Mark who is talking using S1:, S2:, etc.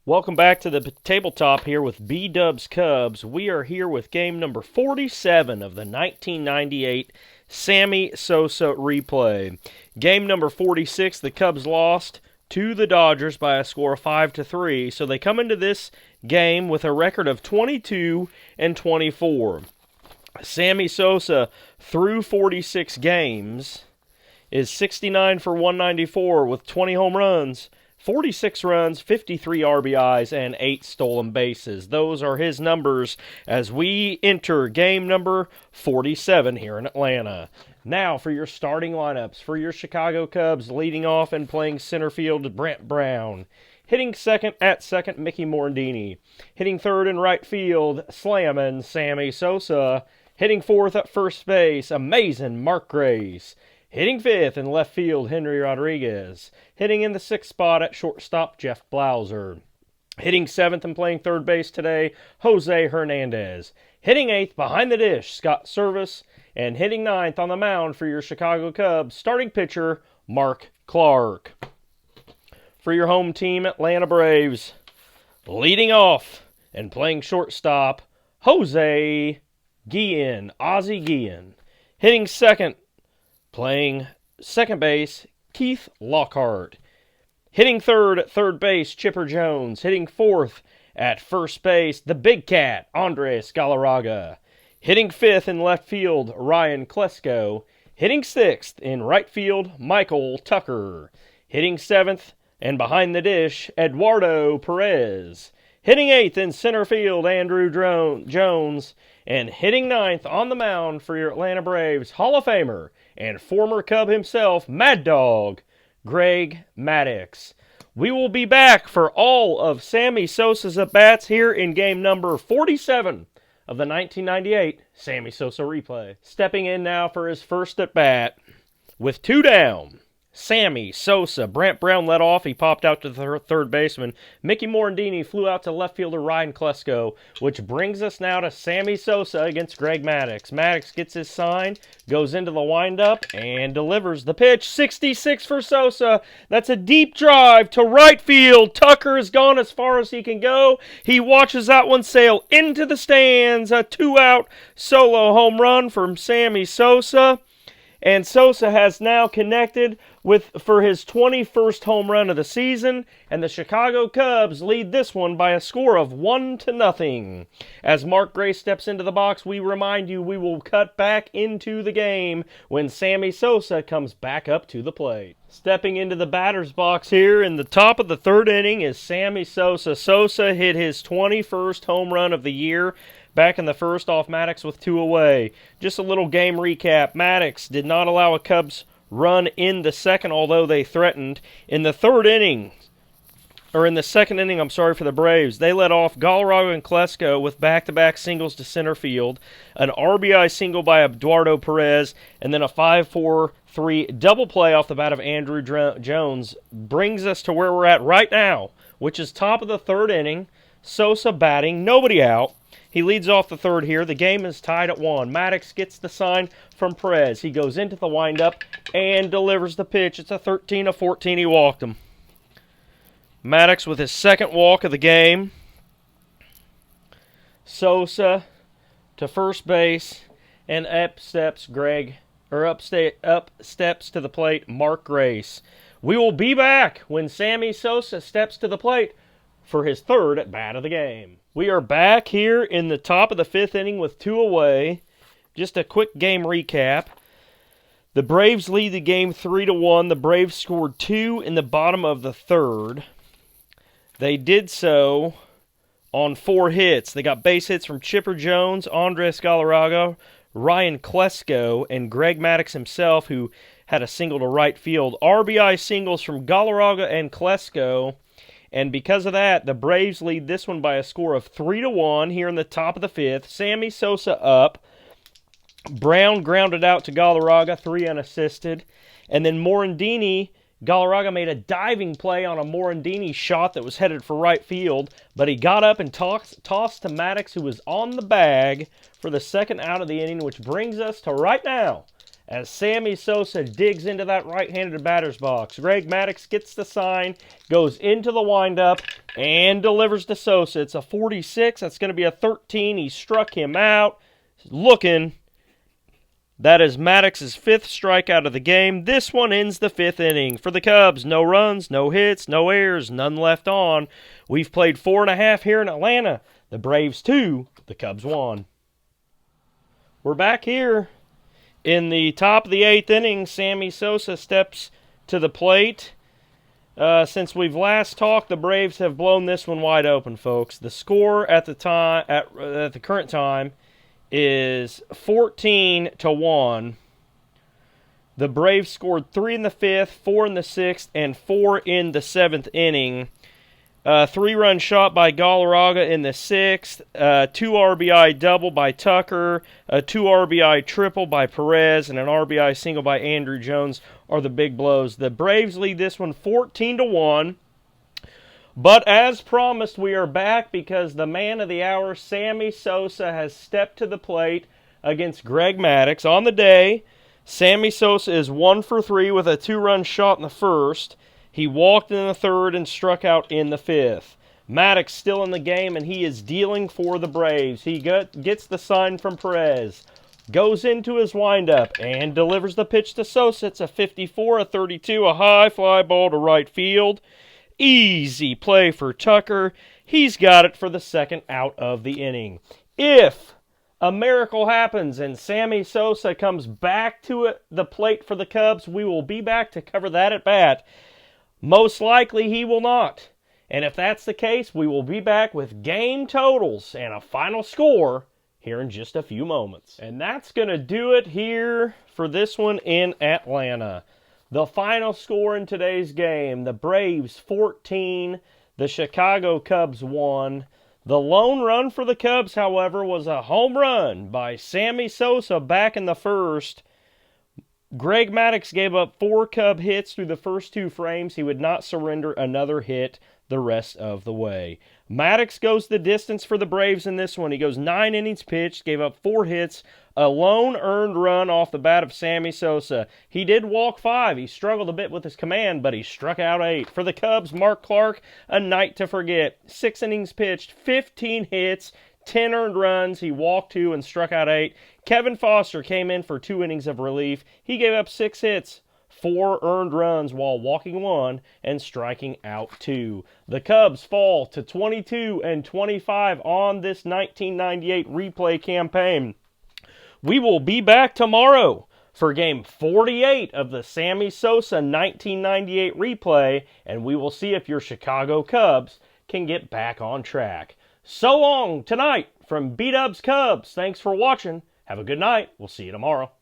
S1: Welcome back to the tabletop here with B-Dubs Cubs. We are here with game number 47 of the 1998 Sammy Sosa replay. Game number 46, the Cubs lost to the Dodgers by a score of 5-3. So they come into this game with a record of 22-24. Sammy Sosa, through 46 games, is 69 for 194 with 20 home runs, 46 runs, 53 RBIs, and 8 stolen bases. Those are his numbers as we enter game number 47 here in Atlanta. Now for your starting lineups. For your Chicago Cubs, leading off and playing center field, Brent Brown. Hitting second, Mickey Morandini. Hitting third and right field, slamming Sammy Sosa. Hitting fourth at first base, amazing Mark Grace. Hitting fifth in left field, Henry Rodriguez. Hitting in the sixth spot at shortstop, Jeff Blauser. Hitting seventh and playing third base today, Jose Hernandez. Hitting eighth behind the dish, Scott Service. And hitting ninth on the mound for your Chicago Cubs, starting pitcher, Mark Clark. For your home team, Atlanta Braves, leading off and playing shortstop, Jose Guillen, Ozzie Guillen. Hitting second, playing second base, Keith Lockhart. Hitting third at third base, Chipper Jones. Hitting fourth at first base, the big cat, Andres Galarraga. Hitting fifth in left field, Ryan Klesko. Hitting sixth in right field, Michael Tucker. Hitting seventh and behind the dish, Eduardo Perez. Hitting eighth in center field, Andrew Jones. And hitting ninth on the mound for your Atlanta Braves, Hall of Famer and former Cub himself, Mad Dog, Greg Maddux. We will be back for all of Sammy Sosa's at-bats here in game number 47 of the 1998 Sammy Sosa replay. Stepping in now for his first at-bat with two down. Sammy Sosa. Brent Brown led off. He popped out to the third baseman. Mickey Morandini flew out to left fielder Ryan Klesko, which brings us now to Sammy Sosa against Greg Maddux. Maddux gets his sign, goes into the windup, and delivers the pitch. 66 for Sosa. That's a deep drive to right field. Tucker has gone as far as he can go. He watches that one sail into the stands. A two-out solo home run from Sammy Sosa. And Sosa has now connected for his 21st home run of the season, and the Chicago Cubs lead this one by a score of 1-0. As Mark Grace steps into the box, we remind you we will cut back into the game when Sammy Sosa comes back up to the plate. Stepping into the batter's box here in the top of the third inning is Sammy Sosa. Sosa hit his 21st home run of the year back in the first off Maddux with two away. Just a little game recap. Maddux did not allow a Cubs run in the second, although they threatened. In the second inning, for the Braves, they led off Galarraga and Klesko with back-to-back singles to center field, an RBI single by Eduardo Perez, and then a 5-4-3 double play off the bat of Andrew Jones. Brings us to where we're at right now, which is top of the third inning. Sosa batting, nobody out. He leads off the third here. The game is tied at 1. Maddux gets the sign from Perez. He goes into the windup and delivers the pitch. It's a 13-14. He walked him. Maddux with his second walk of the game. Sosa to first base, and up steps to the plate, Mark Grace. We will be back when Sammy Sosa steps to the plate for his third at-bat of the game. We are back here in the top of the fifth inning with two away. Just a quick game recap. The Braves lead the game 3-1. The Braves scored 2 in the bottom of the third. They did so on 4 hits. They got base hits from Chipper Jones, Andres Galarraga, Ryan Klesko, and Greg Maddux himself, who had a single to right field. RBI singles from Galarraga and Klesko. And because of that, the Braves lead this one by a score of 3-1 here in the top of the fifth. Sammy Sosa up. Brown grounded out to Galarraga, 3 unassisted. And then Galarraga made a diving play on a Morandini shot that was headed for right field. But he got up and tossed to Maddux, who was on the bag for the second out of the inning, which brings us to right now, as Sammy Sosa digs into that right-handed batter's box. Greg Maddux gets the sign, goes into the windup, and delivers to Sosa. It's a 46. That's going to be a 13. He struck him out. Looking. That is Maddox's 5th strikeout of the game. This one ends the 5th inning. For the Cubs, no runs, no hits, no errors, none left on. We've played 4.5 here in Atlanta. The Braves 2, the Cubs 1. We're back here in the top of the 8th inning. Sammy Sosa steps to the plate. Since we've last talked, the Braves have blown this one wide open, folks. The score at the current time is 14-1. The Braves scored 3 in the 5th, 4 in the 6th, and 4 in the 7th inning. 3-run shot by Galarraga in the 6th, 2 RBI double by Tucker, a 2 RBI triple by Perez, and an RBI single by Andrew Jones are the big blows. The Braves lead this one 14-1. But as promised, we are back because the man of the hour, Sammy Sosa, has stepped to the plate against Greg Maddux. On the day, Sammy Sosa is 1 for 3 with a 2-run shot in the 1st. He walked in the 3rd and struck out in the 5th. Maddux still in the game, and he is dealing for the Braves. He gets the sign from Perez, goes into his windup, and delivers the pitch to Sosa. It's a 54, a 32, a high fly ball to right field. Easy play for Tucker. He's got it for the 2nd out of the inning. If a miracle happens and Sammy Sosa comes back to the plate for the Cubs, we will be back to cover that at bat. Most likely he will not. And if that's the case, we will be back with game totals and a final score here in just a few moments. And that's going to do it here for this one in Atlanta. The final score in today's game, the Braves 14, the Chicago Cubs 1. The lone run for the Cubs, however, was a home run by Sammy Sosa back in the 1st. Greg Maddux gave up 4 Cub hits through the first 2 frames. He would not surrender another hit the rest of the way. Maddux goes the distance for the Braves in this one. He goes 9 innings pitched, gave up 4 hits, a lone earned run off the bat of Sammy Sosa. He did walk 5. He struggled a bit with his command, but he struck out 8. For the Cubs, Mark Clark, a night to forget. 6 innings pitched, 15 hits, 10 earned runs. He walked 2 and struck out 8. Kevin Foster came in for 2 innings of relief. He gave up 6 hits, 4 earned runs while walking 1 and striking out 2. The Cubs fall to 22-25 on this 1998 replay campaign. We will be back tomorrow for game 48 of the Sammy Sosa 1998 replay, and we will see if your Chicago Cubs can get back on track. So long tonight from B-Dubs Cubs. Thanks for watching. Have a good night. We'll see you tomorrow.